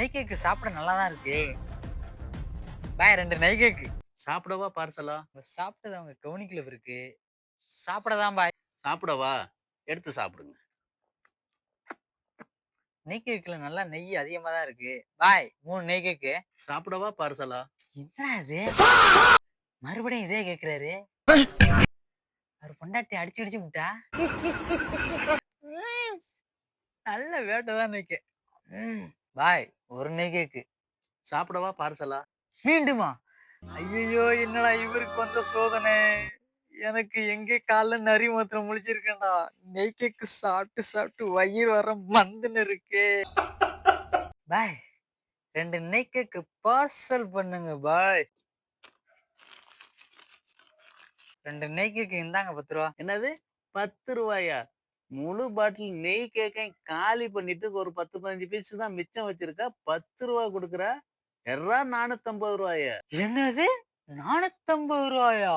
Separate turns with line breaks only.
நெய் கேக்கு சாப்பிட நல்லா தான் இருக்கு. பாய் 2 நெய் கேக்கு.
சாப்பிடவா பார்சலா?
சாப்பிட்டது அவங்க கவனிக்கல இருக்கு. சாப்பிடதான் பாய்.
சாப்பிடவா? எடுத்து சாப்பிடுங்க.
நெய் கேக்குல நல்லா நெய் அதிகமா தான் இருக்கு. பாய் 3 நெய் கேக்கு.
சாப்பிடவா பார்சலா?
என்னடா இது? மறுபடியும் இதே கேக்குறாரு. அவர் பொண்டாட்டி அடிச்சு அடிச்சு விட்டா. நல்ல வேட்டை தான் இன்னைக்கு. பாய் 1 நெய் கேக்கு.
சாப்பிடவா பார்சலா?
மீண்டுமா? ஐயையோ! என்னடா இவருக்கு வந்த சோதனை. எனக்கு எங்கே காலைல நரி மாத்திரம் முழிச்சிருக்கேன்டா. நெய் கேக்கு சாப்பிட்டு சாப்பிட்டு வயிறு வர மந்துன்னு இருக்கே. பாய் 2 நெய் கேக்கு பார்சல் பண்ணுங்க பாய். 2 நெய் கேக்கு இந்தாங்க ரூ. 10.
என்னது? ரூ. 10? முழு பாட்டில் நெய் கேக்கையும் காலி பண்ணிட்டு ஒரு 10, 15 பீஸ் தான் மிச்சம் வச்சிருக்கா. ரூ. 10 குடுக்குற? எர்றா ரூ. 450.
என்னது? ரூ. 450?